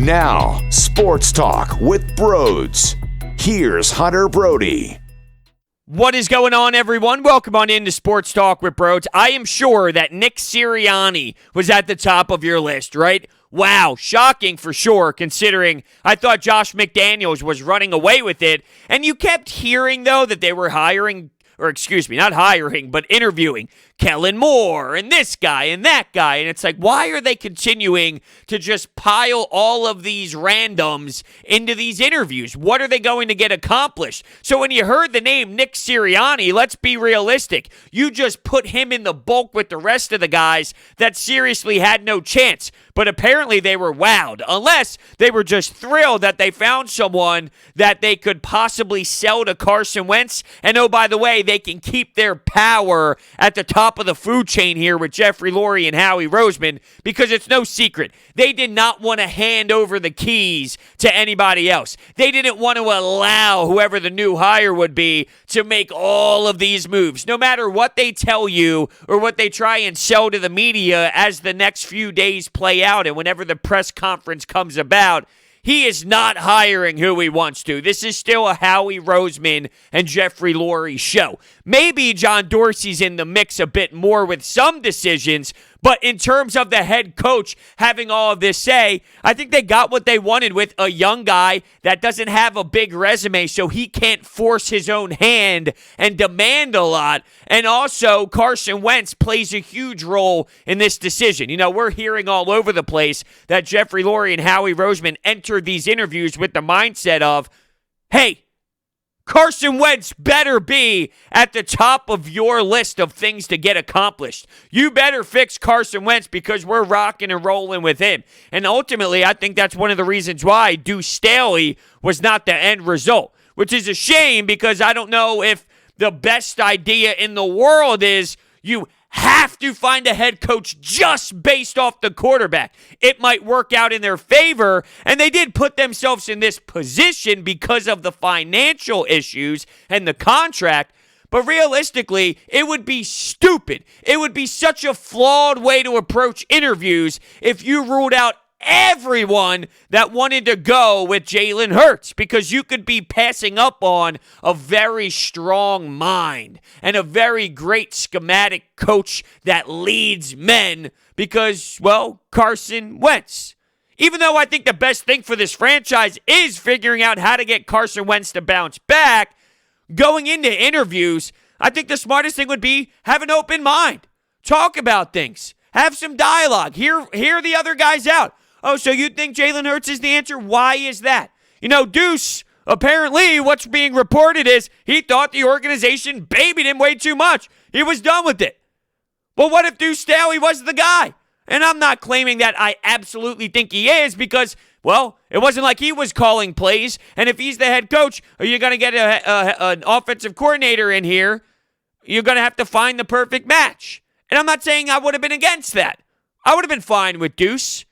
Now, Sports Talk with Brodes. Here's Hunter Brody. What is going on, everyone? Welcome on into Sports Talk with Brodes. I am sure that Nick Sirianni was at the top of your list, right? Wow, shocking for sure, considering I thought Josh McDaniels was running away with it. And you kept hearing, though, that they were not hiring, but interviewing Kellen Moore and this guy and that guy. And it's like, why are they continuing to just pile all of these randoms into these interviews? What are they going to get accomplished? So when you heard the name Nick Sirianni, let's be realistic. You just put him in the bulk with the rest of the guys that seriously had no chance. But apparently they were wowed, unless they were just thrilled that they found someone that they could possibly sell to Carson Wentz. And oh, by the way, they can keep their power at the top of the food chain here with Jeffrey Lurie and Howie Roseman, because it's no secret. They did not want to hand over the keys to anybody else. They didn't want to allow whoever the new hire would be to make all of these moves, no matter what they tell you or what they try and sell to the media as the next few days play out and whenever the press conference comes about. He is not hiring who he wants to. This is still a Howie Roseman and Jeffrey Lurie show. Maybe John Dorsey's in the mix a bit more with some decisions, but in terms of the head coach having all of this say, I think they got what they wanted with a young guy that doesn't have a big resume, so he can't force his own hand and demand a lot. And also, Carson Wentz plays a huge role in this decision. You know, we're hearing all over the place that Jeffrey Lurie and Howie Roseman entered these interviews with the mindset of, hey, Carson Wentz better be at the top of your list of things to get accomplished. You better fix Carson Wentz because we're rocking and rolling with him. And ultimately, I think that's one of the reasons why Deuce Staley was not the end result, which is a shame because I don't know if the best idea in the world is you have to find a head coach just based off the quarterback. It might work out in their favor, and they did put themselves in this position because of the financial issues and the contract, but realistically, it would be stupid. It would be such a flawed way to approach interviews if you ruled out everyone that wanted to go with Jalen Hurts, because you could be passing up on a very strong mind and a very great schematic coach that leads men because, well, Carson Wentz. Even though I think the best thing for this franchise is figuring out how to get Carson Wentz to bounce back, going into interviews, I think the smartest thing would be have an open mind. Talk about things. Have some dialogue. Hear the other guys out. Oh, so you think Jalen Hurts is the answer? Why is that? You know, Deuce, apparently what's being reported is he thought the organization babied him way too much. He was done with it. Well, what if Deuce Staley was the guy? And I'm not claiming that I absolutely think he is because, well, it wasn't like he was calling plays. And if he's the head coach, are you going to get an offensive coordinator in here? You're going to have to find the perfect match. And I'm not saying I would have been against that. I would have been fine with Deuce.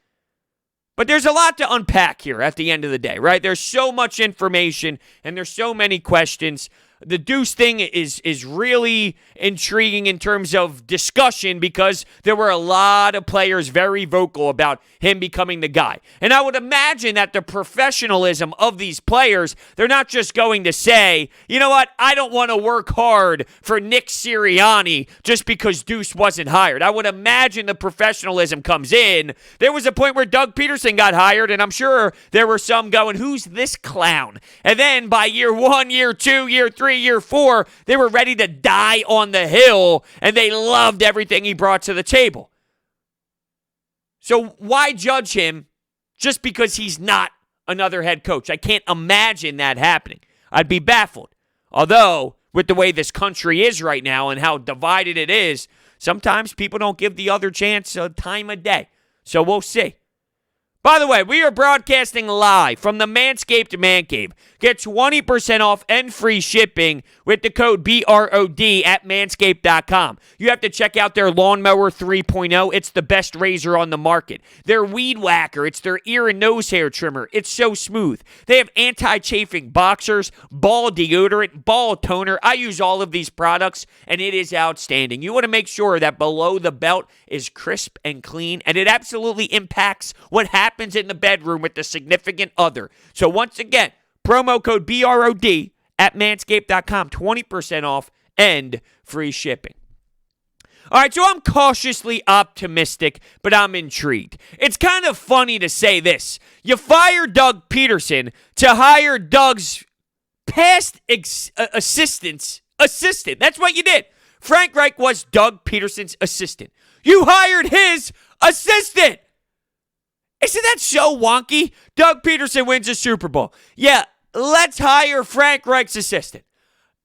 But there's a lot to unpack here at the end of the day, right? There's so much information and there's so many questions. The Deuce thing is really intriguing in terms of discussion because there were a lot of players very vocal about him becoming the guy. And I would imagine that the professionalism of these players, they're not just going to say, you know what, I don't want to work hard for Nick Sirianni just because Deuce wasn't hired. I would imagine the professionalism comes in. There was a point where Doug Peterson got hired, and I'm sure there were some going, who's this clown? And then by year 1, year 2, year 3, year 4, they were ready to die on the hill, and they loved everything he brought to the table. So why judge him just because he's not another head coach? I can't imagine that happening. I'd be baffled. Although, with the way this country is right now and how divided it is, sometimes people don't give the other chance a time of day. So we'll see. By the way, we are broadcasting live from the Manscaped Man Cave. Get 20% off and free shipping with the code BROD at manscaped.com. You have to check out their Lawnmower 3.0. It's the best razor on the market. Their Weed Whacker. It's their ear and nose hair trimmer. It's so smooth. They have anti-chafing boxers, ball deodorant, ball toner. I use all of these products, and it is outstanding. You want to make sure that below the belt is crisp and clean, and it absolutely impacts what happens happens in the bedroom with the significant other. So once again, promo code BROD at manscaped.com, 20% off and free shipping. All right, so I'm cautiously optimistic, but I'm intrigued. It's kind of funny to say this. You fire Doug Peterson to hire Doug's past assistant. That's what you did. Frank Reich was Doug Peterson's assistant. You hired his assistant. Isn't that so wonky? Doug Peterson wins a Super Bowl. Yeah, let's hire Frank Reich's assistant.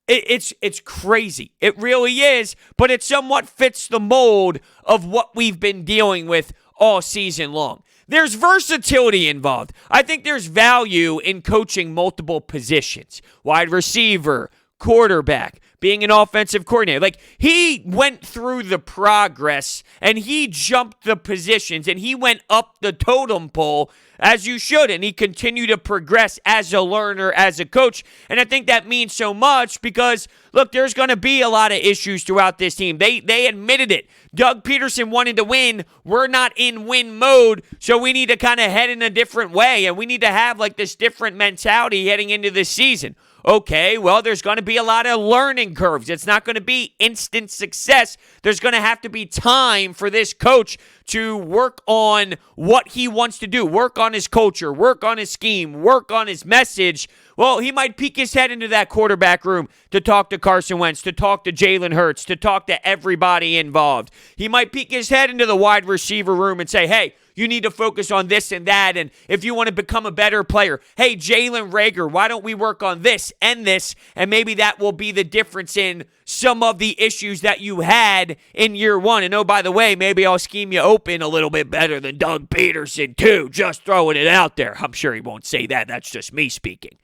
It's crazy. It really is, but it somewhat fits the mold of what we've been dealing with all season long. There's versatility involved. I think there's value in coaching multiple positions. Wide receiver, quarterback, being an offensive coordinator. Like, he went through the progress and he jumped the positions and he went up the totem pole as you should, and he continued to progress as a learner, as a coach. And I think that means so much because, look, there's going to be a lot of issues throughout this team. They admitted it. Doug Peterson wanted to win. We're not in win mode, so we need to kind of head in a different way, and we need to have like this different mentality heading into this season. Okay, well, there's going to be a lot of learning curves. It's not going to be instant success. There's going to have to be time for this coach to work on what he wants to do, work on his culture, work on his scheme, work on his message. Well, he might peek his head into that quarterback room to talk to Carson Wentz, to talk to Jalen Hurts, to talk to everybody involved. He might peek his head into the wide receiver room and say, hey, you need to focus on this and that, and if you want to become a better player, hey, Jalen Reagor, why don't we work on this, and maybe that will be the difference in some of the issues that you had in year one. And oh, by the way, maybe I'll scheme you open a little bit better than Doug Peterson, too. Just throwing it out there. I'm sure he won't say that. That's just me speaking.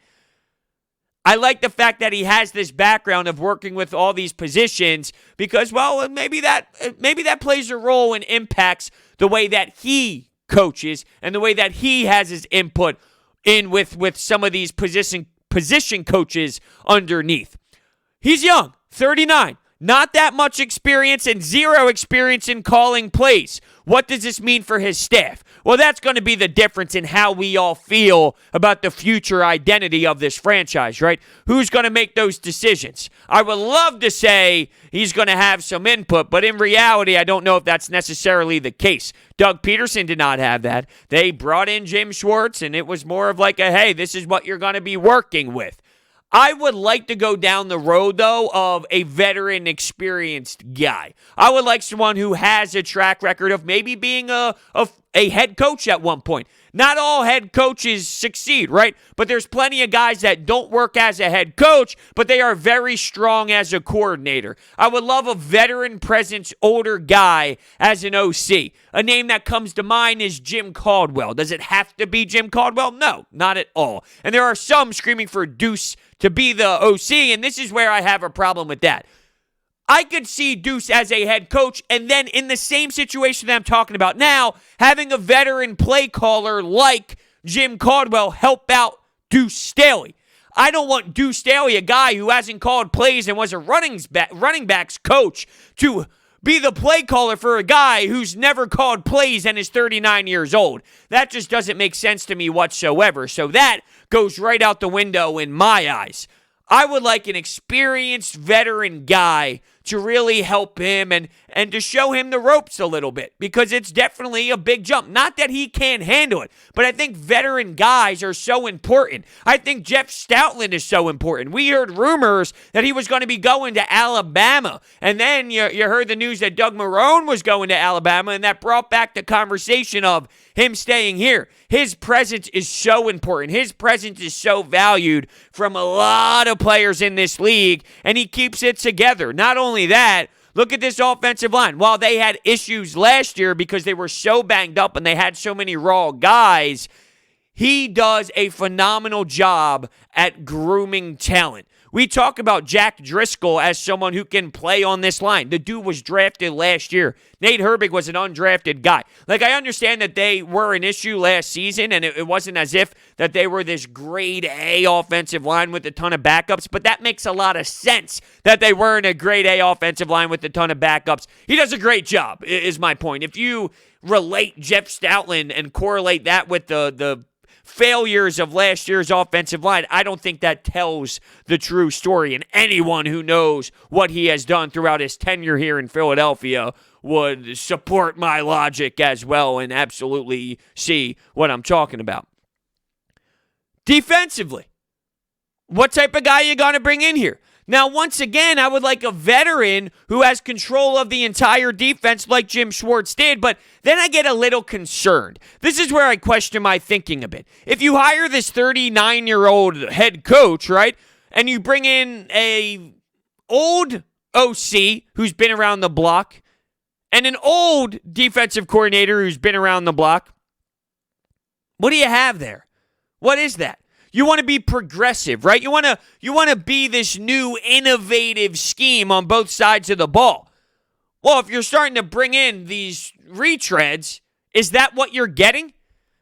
I like the fact that he has this background of working with all these positions because, well, maybe that plays a role and impacts the way that he coaches and the way that he has his input in with some of these position coaches underneath. He's young, 39, not that much experience and zero experience in calling plays. What does this mean for his staff? Well, that's going to be the difference in how we all feel about the future identity of this franchise, right? Who's going to make those decisions? I would love to say he's going to have some input, but in reality, I don't know if that's necessarily the case. Doug Peterson did not have that. They brought in Jim Schwartz, and it was more of like a, hey, this is what you're going to be working with. I would like to go down the road, though, of a veteran, experienced guy. I would like someone who has a track record of maybe being a head coach at one point. Not all head coaches succeed, right? But there's plenty of guys that don't work as a head coach, but they are very strong as a coordinator. I would love a veteran presence, older guy as an OC. A name that comes to mind is Jim Caldwell. Does it have to be Jim Caldwell? No, not at all. And there are some screaming for Deuce to be the OC, and this is where I have a problem with that. I could see Deuce as a head coach, and then in the same situation that I'm talking about now, having a veteran play caller like Jim Caldwell help out Deuce Staley. I don't want Deuce Staley, a guy who hasn't called plays and was a running backs coach, to be the play caller for a guy who's never called plays and is 39 years old. That just doesn't make sense to me whatsoever. So that goes right out the window in my eyes. I would like an experienced veteran guy to really help him and to show him the ropes a little bit, because it's definitely a big jump. Not that he can't handle it, but I think veteran guys are so important. I think Jeff Stoutland is so important. We heard rumors that he was going to be going to Alabama, and then you heard the news that Doug Marrone was going to Alabama, and that brought back the conversation of him staying here. His presence is so important. His presence is so valued from a lot of players in this league, and he keeps it together. Not only that, look at this offensive line. While they had issues last year because they were so banged up and they had so many raw guys, he does a phenomenal job at grooming talent. We talk about Jack Driscoll as someone who can play on this line. The dude was drafted last year. Nate Herbig was an undrafted guy. Like, I understand that they were an issue last season, and it wasn't as if that they were this grade A offensive line with a ton of backups, but that makes a lot of sense that they weren't a grade A offensive line with a ton of backups. He does a great job, is my point. If you relate Jeff Stoutland and correlate that with the failures of last year's offensive line, I don't think that tells the true story. And anyone who knows what he has done throughout his tenure here in Philadelphia would support my logic as well and absolutely see what I'm talking about. Defensively, what type of guy are you going to bring in here? Now, once again, I would like a veteran who has control of the entire defense like Jim Schwartz did, but then I get a little concerned. This is where I question my thinking a bit. If you hire this 39-year-old head coach, right, and you bring in a old OC who's been around the block and an old defensive coordinator who's been around the block, what do you have there? What is that? You want to be progressive, right? You want to be this new innovative scheme on both sides of the ball. Well, if you're starting to bring in these retreads, is that what you're getting?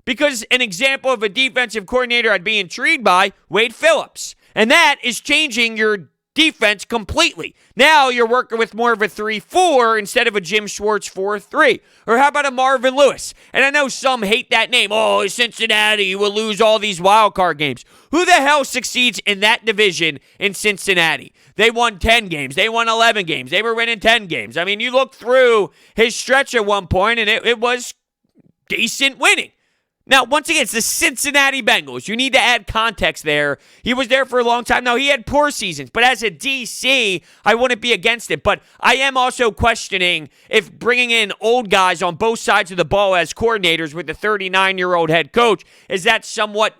Because an example of a defensive coordinator I'd be intrigued by, Wade Phillips. And that is changing your defense completely. Now you're working with more of a 3-4 instead of a Jim Schwartz 4-3. Or how about a Marvin Lewis? And I know some hate that name. Oh, Cincinnati will lose all these wild card games. Who the hell succeeds in that division in Cincinnati? They won 10 games. They won 11 games. They were winning 10 games. I mean, you look through his stretch at one point, and it was decent winning. Now, once again, it's the Cincinnati Bengals. You need to add context there. He was there for a long time. Now, he had poor seasons, but as a DC, I wouldn't be against it. But I am also questioning if bringing in old guys on both sides of the ball as coordinators with a 39-year-old head coach, is that somewhat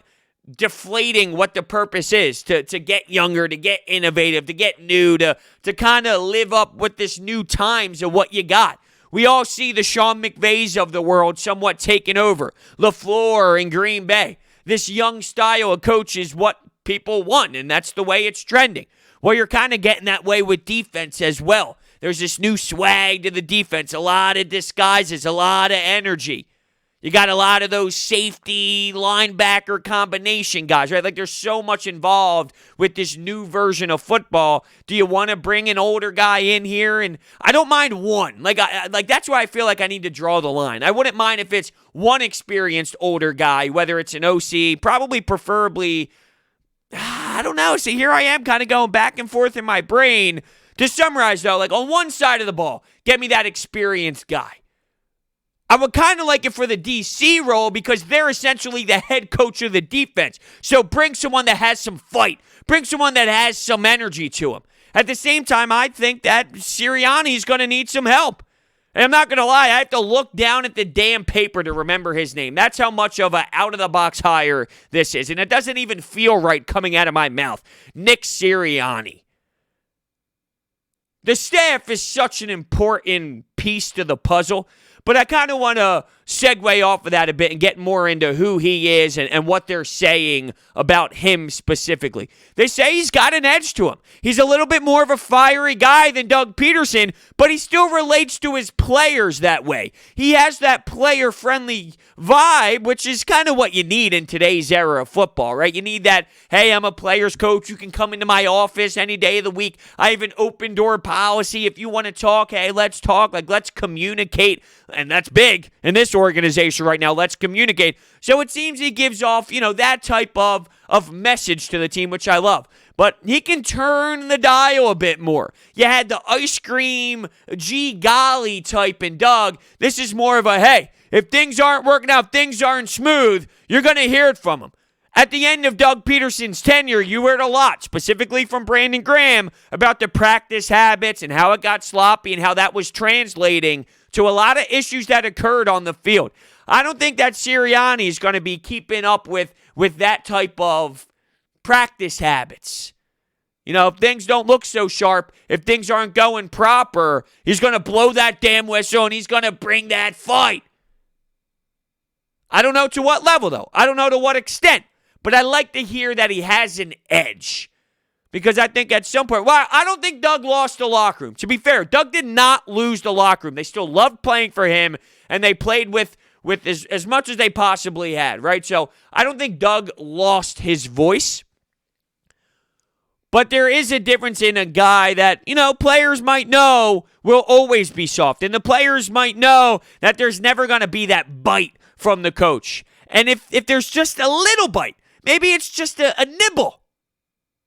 deflating what the purpose is, to get younger, to get innovative, to get new, to kind of live up with this new times of what you got. We all see the Sean McVays of the world somewhat taken over. LaFleur in Green Bay. This young style of coach is what people want, and that's the way it's trending. Well, you're kind of getting that way with defense as well. There's this new swag to the defense, a lot of disguises, a lot of energy. You got a lot of those safety linebacker combination guys, right? Like, there's so much involved with this new version of football. Do you want to bring an older guy in here? And I don't mind one. Like that's where I feel like I need to draw the line. I wouldn't mind if it's one experienced older guy, whether it's an OC, preferably, I don't know. See, here I am kind of going back and forth in my brain. To summarize, though, like on one side of the ball, get me that experienced guy. I would kind of like it for the DC role because they're essentially the head coach of the defense. So bring someone that has some fight. Bring someone that has some energy to him. At the same time, I think that Sirianni is going to need some help. And I'm not going to lie, I have to look down at the damn paper to remember his name. That's how much of an out-of-the-box hire this is. And it doesn't even feel right coming out of my mouth. Nick Sirianni. The staff is such an important piece to the puzzle. But I kind of want to segue off of that a bit and get more into who he is and what they're saying about him specifically. They say he's got an edge to him. He's a little bit more of a fiery guy than Doug Peterson, but he still relates to his players that way. He has that player-friendly vibe, which is kind of what you need in today's era of football, right? You need that, hey, I'm a player's coach. You can come into my office any day of the week. I have an open-door policy. If you want to talk, hey, let's talk. Like, let's communicate. And that's big in this organization right now. Let's communicate. So it seems he gives off, that type of message to the team, which I love. But he can turn the dial a bit more. You had the ice cream, gee golly type in Doug. This is more of a, hey, if things aren't working out, things aren't smooth, you're going to hear it from him. At the end of Doug Peterson's tenure, you heard a lot, specifically from Brandon Graham, about the practice habits and how it got sloppy and how that was translating to a lot of issues that occurred on the field. I don't think that Sirianni is going to be keeping up with that type of practice habits. If things don't look so sharp, if things aren't going proper, he's going to blow that damn whistle and he's going to bring that fight. I don't know to what level, though. I don't know to what extent. But I like to hear that he has an edge. Because I think at some point, well, I don't think Doug lost the locker room. To be fair, Doug did not lose the locker room. They still loved playing for him, and they played with as much as they possibly had, right? So I don't think Doug lost his voice. But there is a difference in a guy that, players might know will always be soft. And the players might know that there's never going to be that bite from the coach. And if there's just a little bite, maybe it's just a nibble.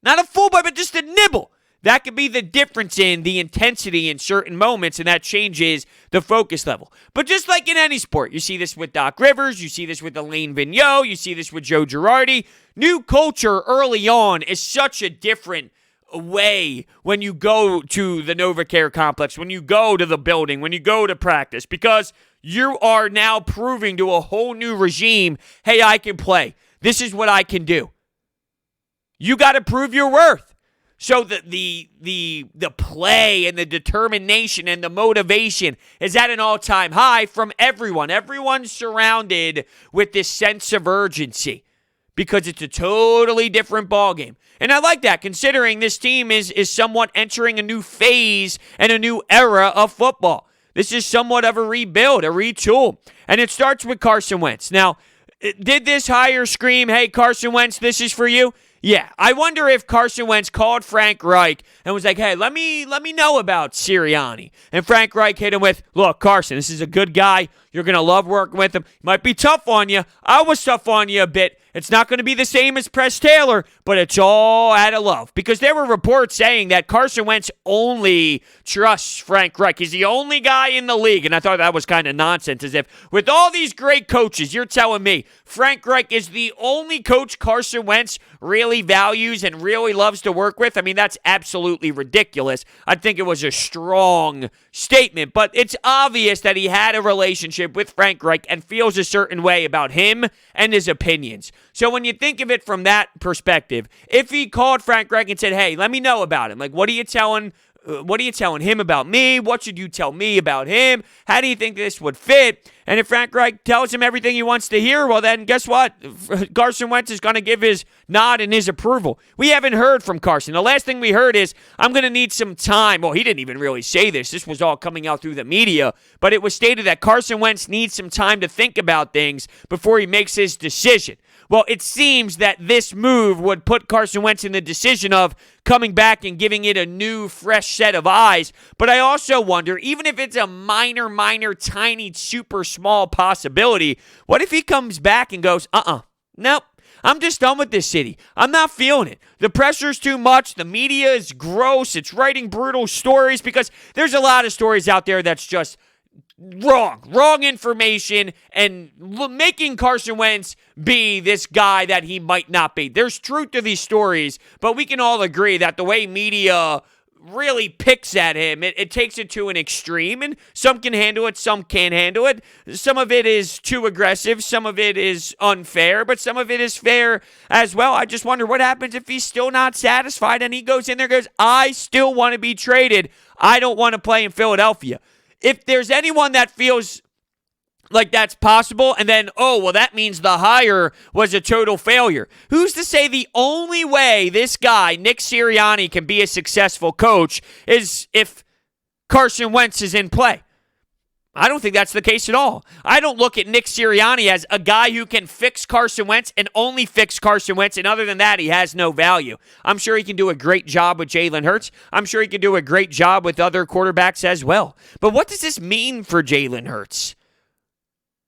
Not a full bite, but just a nibble. That could be the difference in the intensity in certain moments, and that changes the focus level. But just like in any sport, you see this with Doc Rivers, you see this with Alain Vigneault, you see this with Joe Girardi. New culture early on is such a different way when you go to the NovaCare complex, when you go to the building, when you go to practice, because you are now proving to a whole new regime, hey, I can play. This is what I can do. You got to prove your worth. So the play and the determination and the motivation is at an all-time high from everyone. Everyone's surrounded with this sense of urgency because it's a totally different ballgame. And I like that, considering this team is somewhat entering a new phase and a new era of football. This is somewhat of a rebuild, a retool. And it starts with Carson Wentz. Now, did this hire scream, hey, Carson Wentz, this is for you? Yeah, I wonder if Carson Wentz called Frank Reich and was like, hey, let me know about Sirianni. And Frank Reich hit him with, look, Carson, this is a good guy. You're going to love working with him. Might be tough on you. I was tough on you a bit. It's not going to be the same as Press Taylor, but it's all out of love. Because there were reports saying that Carson Wentz only trusts Frank Reich. He's the only guy in the league. And I thought that was kind of nonsense, as if with all these great coaches, you're telling me Frank Reich is the only coach Carson Wentz really values and really loves to work with? I mean, that's absolutely ridiculous. I think it was a strong statement, but it's obvious that he had a relationship with Frank Reich and feels a certain way about him and his opinions. So when you think of it from that perspective, if he called Frank Reich and said, hey, let me know about him. Like, what are you telling him about me? What should you tell me about him? How do you think this would fit? And if Frank Reich tells him everything he wants to hear, well, then guess what? Carson Wentz is going to give his nod and his approval. We haven't heard from Carson. The last thing we heard is, I'm going to need some time. Well, he didn't even really say this. This was all coming out through the media. But it was stated that Carson Wentz needs some time to think about things before he makes his decision. Well, it seems that this move would put Carson Wentz in the decision of coming back and giving it a new, fresh set of eyes. But I also wonder, even if it's a minor, tiny, super small possibility, what if he comes back and goes, nope, I'm just done with this city. I'm not feeling it. The pressure's too much. The media is gross. It's writing brutal stories, because there's a lot of stories out there that's just wrong information and making Carson Wentz be this guy that he might not be. There's truth to these stories, but we can all agree that the way media really picks at him, it takes it to an extreme, and some can handle it, some can't handle it. Some of it is too aggressive, some of it is unfair, but some of it is fair as well. I just wonder what happens if he's still not satisfied and he goes in there and goes, I still want to be traded. I don't want to play in Philadelphia. If there's anyone that feels like that's possible, and then, that means the hire was a total failure. Who's to say the only way this guy, Nick Sirianni, can be a successful coach is if Carson Wentz is in play? I don't think that's the case at all. I don't look at Nick Sirianni as a guy who can fix Carson Wentz and only fix Carson Wentz, and other than that, he has no value. I'm sure he can do a great job with Jalen Hurts. I'm sure he can do a great job with other quarterbacks as well. But what does this mean for Jalen Hurts?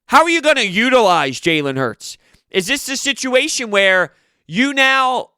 How are you going to utilize Jalen Hurts? Is this a situation where you now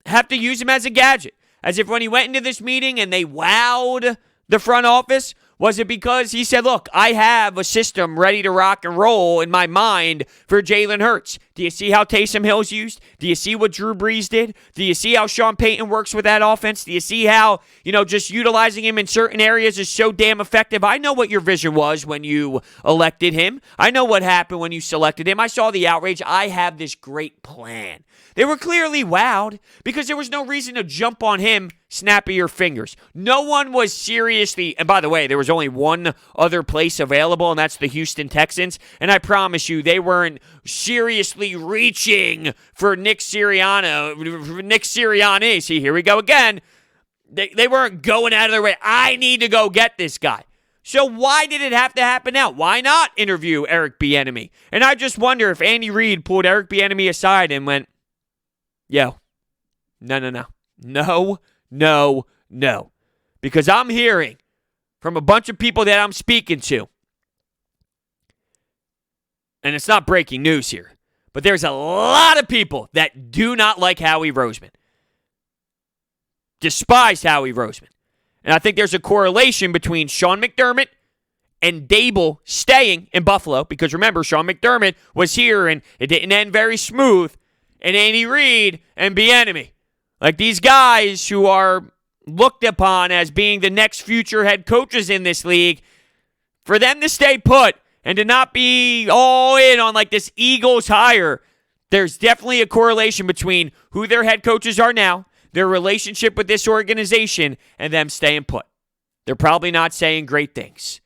have to use him as a gadget? As if when he went into this meeting and they wowed the front office, was it because he said, look, I have a system ready to rock and roll in my mind for Jalen Hurts? Do you see how Taysom Hill's used? Do you see what Drew Brees did? Do you see how Sean Payton works with that offense? Do you see how, just utilizing him in certain areas is so damn effective? I know what your vision was when you elected him. I know what happened when you selected him. I saw the outrage. I have this great plan. They were clearly wowed because there was no reason to jump on him, snap of your fingers. No one was seriously, and by the way, there was only one other place available, and that's the Houston Texans, and I promise you, they weren't seriously reaching for Nick Sirianni. See, here we go again. They weren't going out of their way. I need to go get this guy. So why did it have to happen now? Why not interview Eric Bieniemy? And I just wonder if Andy Reid pulled Eric Bieniemy aside and went, yo, no. Because I'm hearing from a bunch of people that I'm speaking to, and it's not breaking news here, but there's a lot of people that do not like Howie Roseman. Despise Howie Roseman. And I think there's a correlation between Sean McDermott and Dable staying in Buffalo, because remember, Sean McDermott was here and it didn't end very smooth, and Andy Reid and Bieniemy. Like these guys who are looked upon as being the next future head coaches in this league, for them to stay put and to not be all in on like this Eagles hire, there's definitely a correlation between who their head coaches are now, their relationship with this organization, and them staying put. They're probably not saying great things.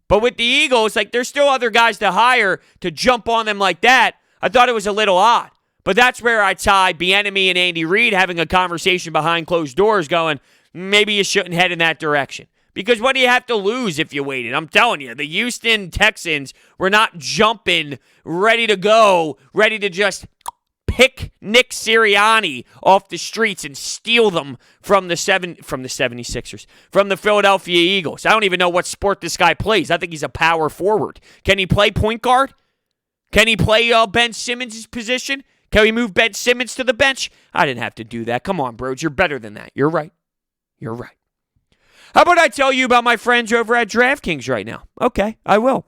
But with the Eagles, like there's still other guys to hire to jump on them like that. I thought it was a little odd. But that's where I tie Bieniemy and Andy Reid having a conversation behind closed doors going, maybe you shouldn't head in that direction. Because what do you have to lose if you waited? I'm telling you, the Houston Texans were not jumping, ready to go, ready to just pick Nick Sirianni off the streets and steal them from the 76ers, from the Philadelphia Eagles. I don't even know what sport this guy plays. I think he's a power forward. Can he play point guard? Can he play Ben Simmons' position? Can we move Ben Simmons to the bench? I didn't have to do that. Come on, Brodes. You're better than that. You're right. How about I tell you about my friends over at DraftKings right now? Okay, I will.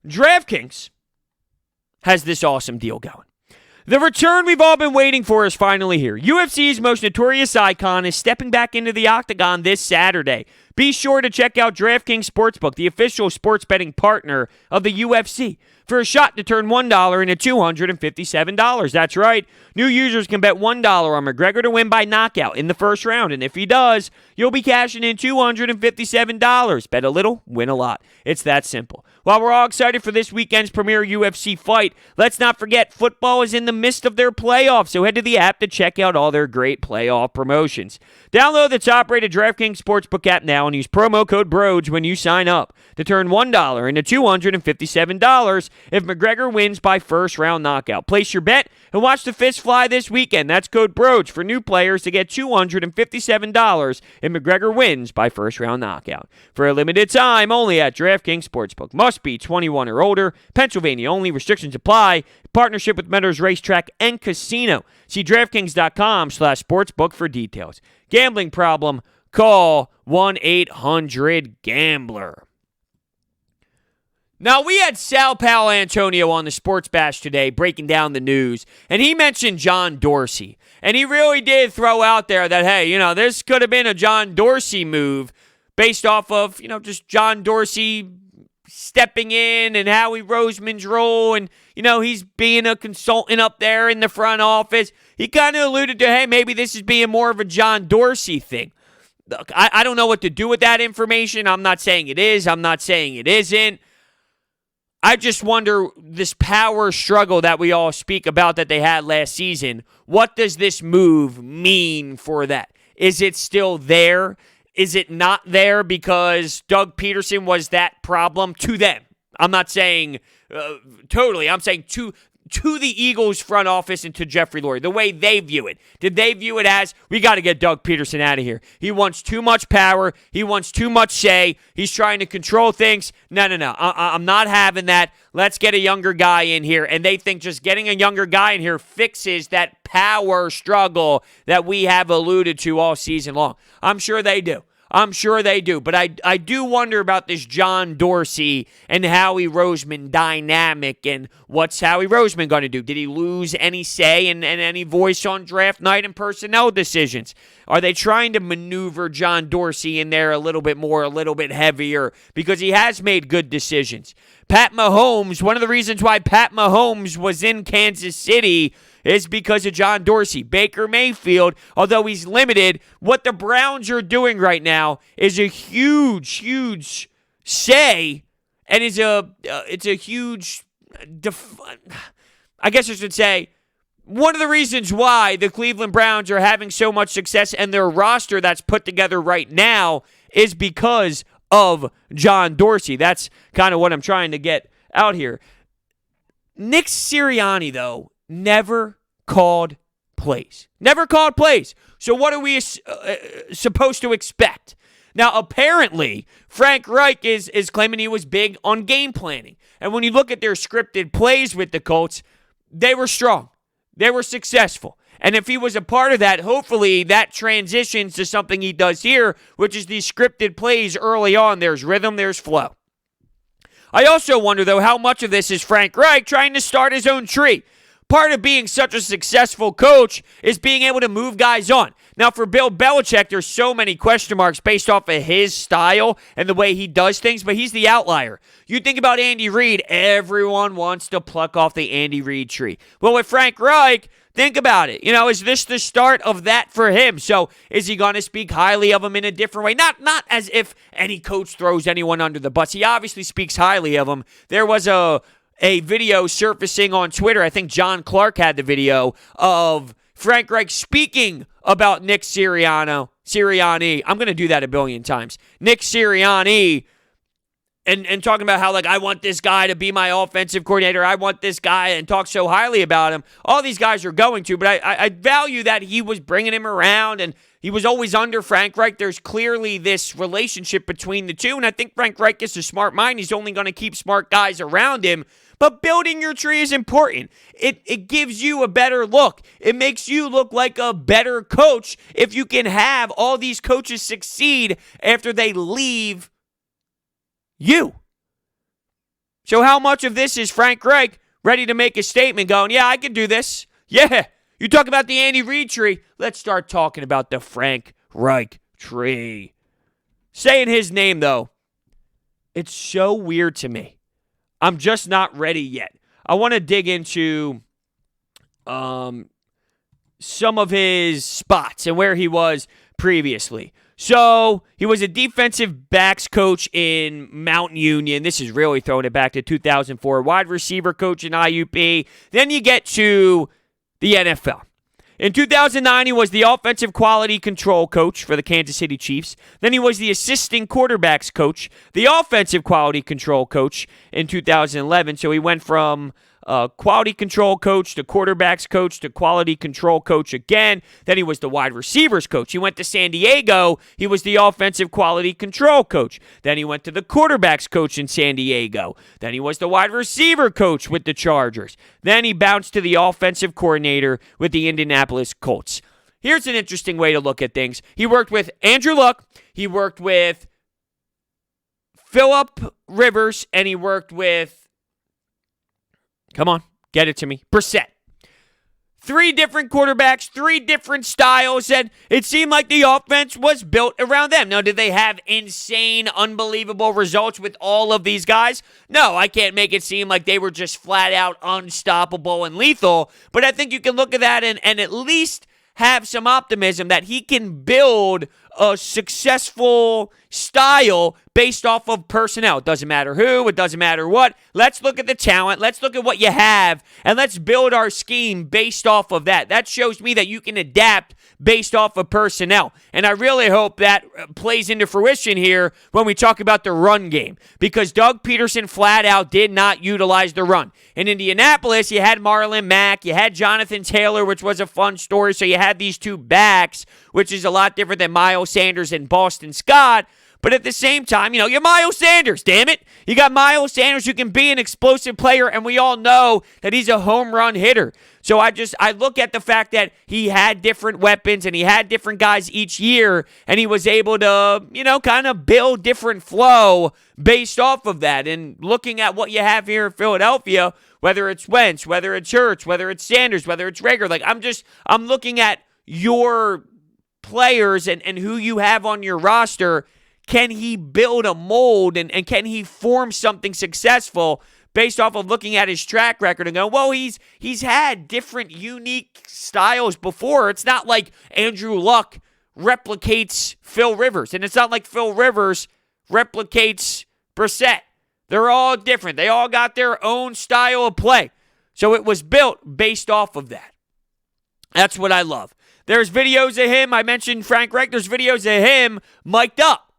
DraftKings has this awesome deal going. The return we've all been waiting for is finally here. UFC's most notorious icon is stepping back into the octagon this Saturday. Be sure to check out DraftKings Sportsbook, the official sports betting partner of the UFC, for a shot to turn $1 into $257. That's right. New users can bet $1 on McGregor to win by knockout in the first round, and if he does, you'll be cashing in $257. Bet a little, win a lot. It's that simple. While we're all excited for this weekend's premier UFC fight, let's not forget football is in the midst of their playoffs, so head to the app to check out all their great playoff promotions. Download the top-rated DraftKings Sportsbook app now and use promo code BRODES when you sign up to turn $1 into $257 if McGregor wins by first-round knockout. Place your bet and watch the fists fly this weekend. That's code BRODES for new players to get $257 if McGregor wins by first-round knockout. For a limited time, only at DraftKings Sportsbook. Must be 21 or older. Pennsylvania only. Restrictions apply. Partnership with Meadows Racetrack and Casino. See DraftKings.com/sportsbook for details. Gambling problem? Call 1-800-GAMBLER. Now, we had Sal Paolantonio on the Sports Bash today breaking down the news, and he mentioned John Dorsey. And he really did throw out there that, hey, this could have been a John Dorsey move based off of, just John Dorsey stepping in and Howie Roseman's role, and, he's being a consultant up there in the front office. He kind of alluded to, hey, maybe this is being more of a John Dorsey thing. Look, I don't know what to do with that information. I'm not saying it is. I'm not saying it isn't. I just wonder, this power struggle that we all speak about that they had last season, what does this move mean for that? Is it still there? Is it not there because Doug Peterson was that problem to them? I'm not saying totally. I'm saying to the Eagles front office and to Jeffrey Lurie, the way they view it. Did they view it as, we got to get Doug Peterson out of here? He wants too much power. He wants too much say. He's trying to control things. No. I'm not having that. Let's get a younger guy in here. And they think just getting a younger guy in here fixes that power struggle that we have alluded to all season long. I'm sure they do. But I do wonder about this John Dorsey and Howie Roseman dynamic, and what's Howie Roseman going to do? Did he lose any say and any voice on draft night and personnel decisions? Are they trying to maneuver John Dorsey in there a little bit more, a little bit heavier? Because he has made good decisions. Pat Mahomes, one of the reasons why Pat Mahomes was in Kansas City is because of John Dorsey. Baker Mayfield, although he's limited, what the Browns are doing right now is a huge say, and it's a huge I guess I should say, one of the reasons why the Cleveland Browns are having so much success and their roster that's put together right now is because of John Dorsey. That's kind of what I'm trying to get out here. Nick Sirianni, though, never called plays. Never called plays. So what are we supposed to expect? Now, apparently, Frank Reich is claiming he was big on game planning. And when you look at their scripted plays with the Colts, they were strong. They were successful. And if he was a part of that, hopefully that transitions to something he does here, which is these scripted plays early on. There's rhythm, there's flow. I also wonder, though, how much of this is Frank Reich trying to start his own tree. Part of being such a successful coach is being able to move guys on. Now, for Bill Belichick, there's so many question marks based off of his style and the way he does things, but he's the outlier. You think about Andy Reid, everyone wants to pluck off the Andy Reid tree. Well, with Frank Reich, think about it. Is this the start of that for him? So is he going to speak highly of him in a different way? Not as if any coach throws anyone under the bus. He obviously speaks highly of him. There was a video surfacing on Twitter. I think John Clark had the video of Frank Reich speaking about Nick Sirianni. I'm going to do that a billion times. Nick Sirianni and talking about how, I want this guy to be my offensive coordinator. I want this guy, and talk so highly about him. All these guys are going to, but I value that he was bringing him around, and he was always under Frank Reich. There's clearly this relationship between the two, and I think Frank Reich is a smart mind. He's only going to keep smart guys around him. But building your tree is important. It gives you a better look. It makes you look like a better coach if you can have all these coaches succeed after they leave you. So how much of this is Frank Reich ready to make a statement going, yeah, I can do this. Yeah, you talk about the Andy Reid tree. Let's start talking about the Frank Reich tree. Saying his name, though, it's so weird to me. I'm just not ready yet. I want to dig into some of his spots and where he was previously. So he was a defensive backs coach in Mount Union. This is really throwing it back to 2004. Wide receiver coach in IUP. Then you get to the NFL. In 2009, he was the offensive quality control coach for the Kansas City Chiefs. Then he was the assistant quarterbacks coach, the offensive quality control coach in 2011. So he went from quality control coach to quarterbacks coach to quality control coach again. Then he was the wide receivers coach. He went to San Diego. He was the offensive quality control coach. Then he went to the quarterbacks coach in San Diego. Then he was the wide receiver coach with the Chargers. Then he bounced to the offensive coordinator with the Indianapolis Colts. Here's an interesting way to look at things. He worked with Andrew Luck. He worked with Phillip Rivers. And he worked with, come on, get it to me, Brissett. 3 different quarterbacks, 3 different styles, and it seemed like the offense was built around them. Now, did they have insane, unbelievable results with all of these guys? No, I can't make it seem like they were just flat out unstoppable and lethal, but I think you can look at that and at least have some optimism that he can build a successful style based off of personnel. It doesn't matter who, it doesn't matter what. Let's look at the talent. Let's look at what you have, and let's build our scheme based off of that. That shows me that you can adapt based off of personnel. And I really hope that plays into fruition here when we talk about the run game, because Doug Peterson flat out did not utilize the run. In Indianapolis, you had Marlon Mack, you had Jonathan Taylor, which was a fun story. So you had these 2 backs, which is a lot different than Miles Sanders and Boston Scott. But at the same time, you're Miles Sanders, damn it. You got Miles Sanders who can be an explosive player, and we all know that he's a home run hitter. So I look at the fact that he had different weapons and he had different guys each year, and he was able to, kind of build different flow based off of that. And looking at what you have here in Philadelphia, whether it's Wentz, whether it's Hurts, whether it's Sanders, whether it's Rager, I'm looking at your players and who you have on your roster. Can he build a mold and can he form something successful based off of looking at his track record and go, well, he's had different unique styles before. It's not like Andrew Luck replicates Phil Rivers, and it's not like Phil Rivers replicates Brissett. They're all different. They all got their own style of play. So it was built based off of that. That's what I love. There's videos of him. I mentioned Frank Reich. There's videos of him mic'd up.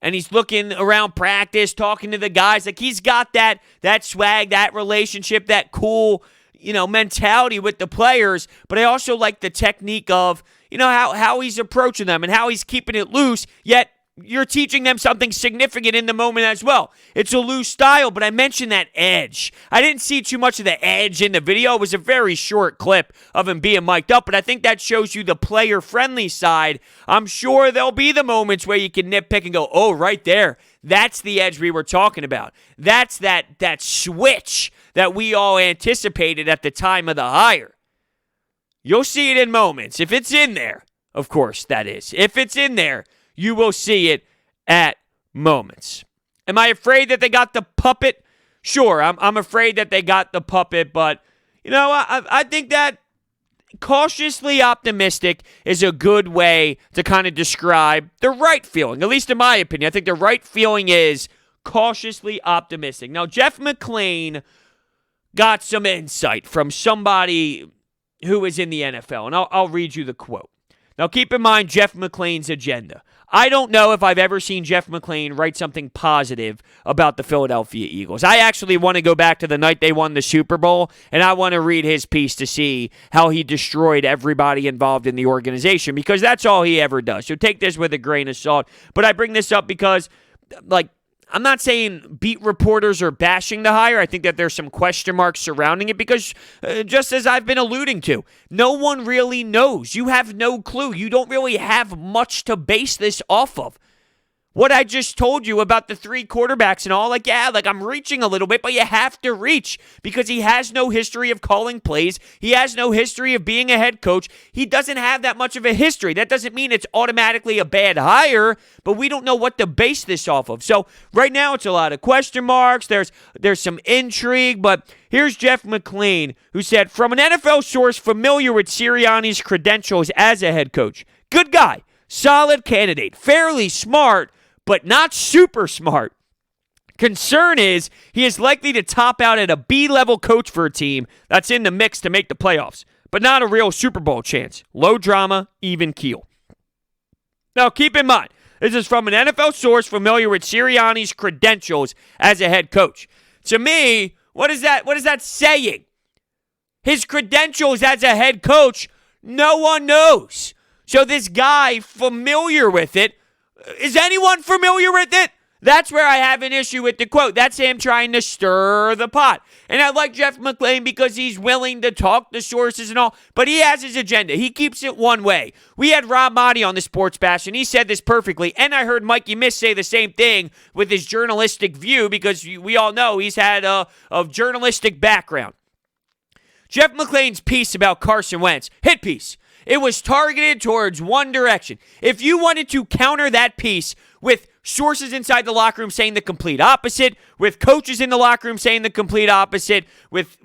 And he's looking around practice, talking to the guys. Like, he's got that swag, that relationship, that cool, mentality with the players. But I also like the technique of, how he's approaching them and how he's keeping it loose, yet you're teaching them something significant in the moment as well. It's a loose style, but I mentioned that edge. I didn't see too much of the edge in the video. It was a very short clip of him being mic'd up, but I think that shows you the player-friendly side. I'm sure there'll be the moments where you can nitpick and go, oh, right there. That's the edge we were talking about. That's that switch that we all anticipated at the time of the hire. You'll see it in moments. If it's in there, of course, that is. If it's in there, you will see it at moments. Am I afraid that they got the puppet? Sure, I'm afraid that they got the puppet, but, I think that cautiously optimistic is a good way to kind of describe the right feeling, at least in my opinion. I think the right feeling is cautiously optimistic. Now, Jeff McLane got some insight from somebody who is in the NFL, and I'll read you the quote. Now, keep in mind Jeff McLane's agenda. I don't know if I've ever seen Jeff McLane write something positive about the Philadelphia Eagles. I actually want to go back to the night they won the Super Bowl, and I want to read his piece to see how he destroyed everybody involved in the organization, because that's all he ever does. So take this with a grain of salt. But I bring this up because, I'm not saying beat reporters are bashing the hire. I think that there's some question marks surrounding it because, just as I've been alluding to, no one really knows. You have no clue. You don't really have much to base this off of. What I just told you about the three quarterbacks and all, I'm reaching a little bit, but you have to reach because he has no history of calling plays. He has no history of being a head coach. He doesn't have that much of a history. That doesn't mean it's automatically a bad hire, but we don't know what to base this off of. So right now it's a lot of question marks. There's some intrigue, but here's Jeff McLane, who said, from an NFL source familiar with Sirianni's credentials as a head coach, good guy, solid candidate, fairly smart, but not super smart. Concern is he is likely to top out at a B-level coach for a team that's in the mix to make the playoffs, but not a real Super Bowl chance. Low drama, even keel. Now, keep in mind, this is from an NFL source familiar with Sirianni's credentials as a head coach. To me, what is that saying? His credentials as a head coach, no one knows. So this guy familiar with it, is anyone familiar with it? That's where I have an issue with the quote. That's him trying to stir the pot. And I like Jeff McLane because he's willing to talk the sources and all, but he has his agenda. He keeps it one way. We had Rob Motti on the Sports Bash, and he said this perfectly, and I heard Mikey Miss say the same thing with his journalistic view because we all know he's had a journalistic background. Jeff McLane's piece about Carson Wentz, hit piece. It was targeted towards one direction. If you wanted to counter that piece with sources inside the locker room saying the complete opposite, with coaches in the locker room saying the complete opposite, with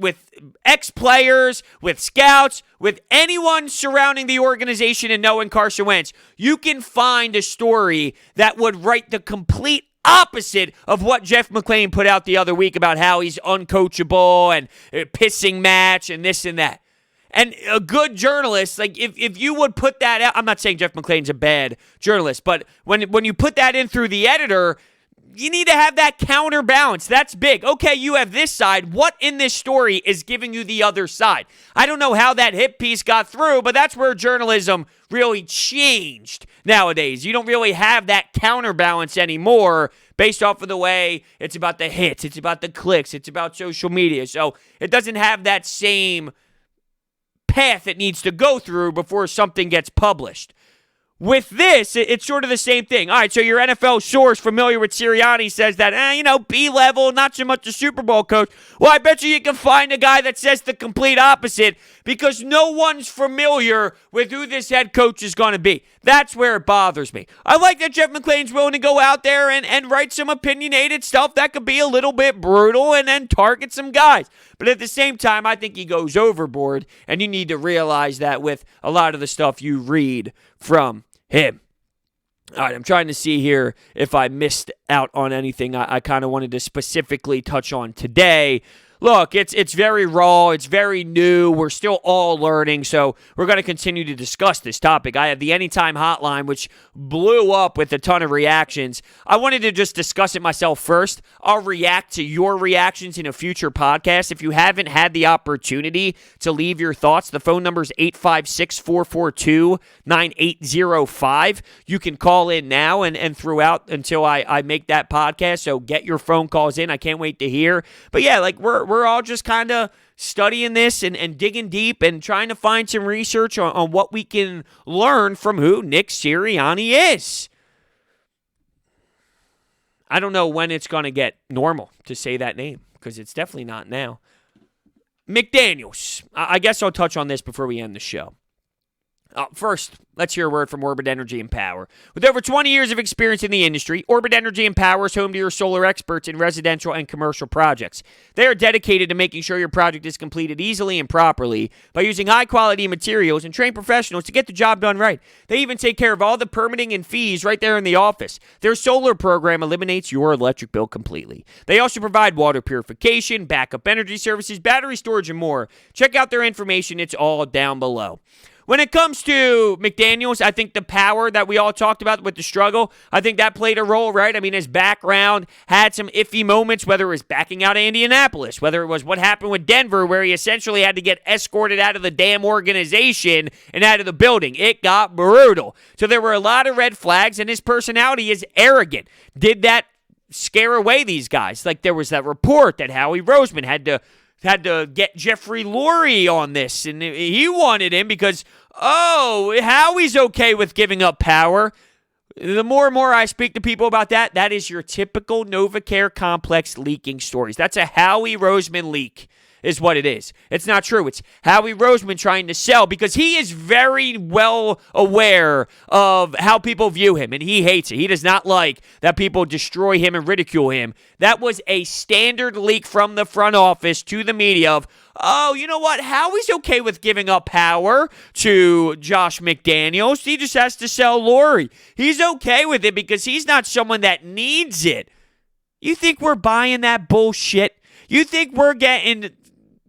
ex-players, with scouts, with anyone surrounding the organization and knowing Carson Wentz, you can find a story that would write the complete opposite of what Jeff McLane put out the other week about how he's uncoachable and a pissing match and this and that. And a good journalist, if you would put that out, I'm not saying Jeff McLane's a bad journalist, but when you put that in through the editor, you need to have that counterbalance. That's big. Okay, you have this side. What in this story is giving you the other side? I don't know how that hit piece got through, but that's where journalism really changed nowadays. You don't really have that counterbalance anymore based off of the way it's about the hits, it's about the clicks, it's about social media. So it doesn't have that same path it needs to go through before something gets published. With this, it's sort of the same thing. All right, so your NFL source familiar with Sirianni says that, B-level, not so much a Super Bowl coach. Well, I bet you can find a guy that says the complete opposite because no one's familiar with who this head coach is going to be. That's where it bothers me. I like that Jeff McLane's willing to go out there and write some opinionated stuff that could be a little bit brutal and then target some guys. But at the same time, I think he goes overboard, and you need to realize that with a lot of the stuff you read from him. All right, I'm trying to see here if I missed out on anything I kind of wanted to specifically touch on today. Look, it's very raw. It's very new. We're still all learning, so we're going to continue to discuss this topic. I have the Anytime Hotline, which blew up with a ton of reactions. I wanted to just discuss it myself first. I'll react to your reactions in a future podcast. If you haven't had the opportunity to leave your thoughts, the phone number is 856-442-9805. You can call in now and throughout until I make that podcast, so get your phone calls in. I can't wait to hear. But yeah, like we're all just kind of studying this and digging deep and trying to find some research on what we can learn from who Nick Sirianni is. I don't know when it's going to get normal to say that name, because it's definitely not now. McDaniels. I guess I'll touch on this before we end the show. First, let's hear a word from Orbit Energy and Power. With over 20 years of experience in the industry, Orbit Energy and Power is home to your solar experts in residential and commercial projects. They are dedicated to making sure your project is completed easily and properly by using high-quality materials and trained professionals to get the job done right. They even take care of all the permitting and fees right there in the office. Their solar program eliminates your electric bill completely. They also provide water purification, backup energy services, battery storage, and more. Check out their information. It's all down below. When it comes to McDaniels, I think the power that we all talked about with the struggle, I think that played a role, right? I mean, his background had some iffy moments, whether it was backing out of Indianapolis, whether it was what happened with Denver, where he essentially had to get escorted out of the damn organization and out of the building. It got brutal. So there were a lot of red flags, and his personality is arrogant. Did that scare away these guys? Like, there was that report that Howie Roseman had to get Jeffrey Lurie on this, and he wanted him because, Howie's okay with giving up power. The more and more I speak to people about that, that is your typical NovaCare complex leaking stories. That's a Howie Roseman leak is what it is. It's not true. It's Howie Roseman trying to sell, because he is very well aware of how people view him, and he hates it. He does not like that people destroy him and ridicule him. That was a standard leak from the front office to the media of, you know what? Howie's okay with giving up power to Josh McDaniels. He just has to sell Lurie. He's okay with it because he's not someone that needs it. You think we're buying that bullshit? You think we're getting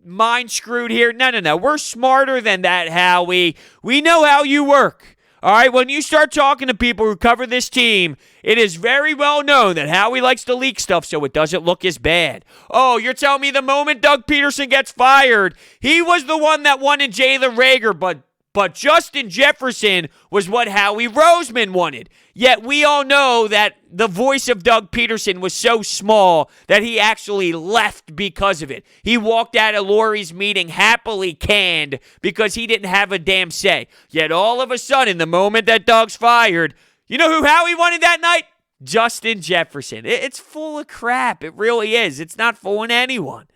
mind screwed here? No. We're smarter than that, Howie. We know how you work. All right, when you start talking to people who cover this team, it is very well known that Howie likes to leak stuff so it doesn't look as bad. Oh, you're telling me the moment Doug Peterson gets fired, he was the one that wanted Jalen Reagor, but Justin Jefferson was what Howie Roseman wanted. Yet we all know that the voice of Doug Peterson was so small that he actually left because of it. He walked out of Lurie's meeting happily canned because he didn't have a damn say. Yet all of a sudden, the moment that Doug's fired, you know who Howie wanted that night? Justin Jefferson. It's full of crap. It really is. It's not fooling anyone.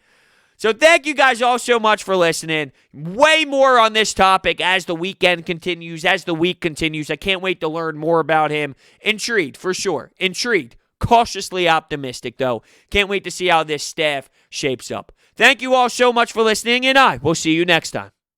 So thank you guys all so much for listening. Way more on this topic as the weekend continues, as the week continues. I can't wait to learn more about him. Intrigued, for sure. Intrigued. Cautiously optimistic, though. Can't wait to see how this staff shapes up. Thank you all so much for listening, and I will see you next time.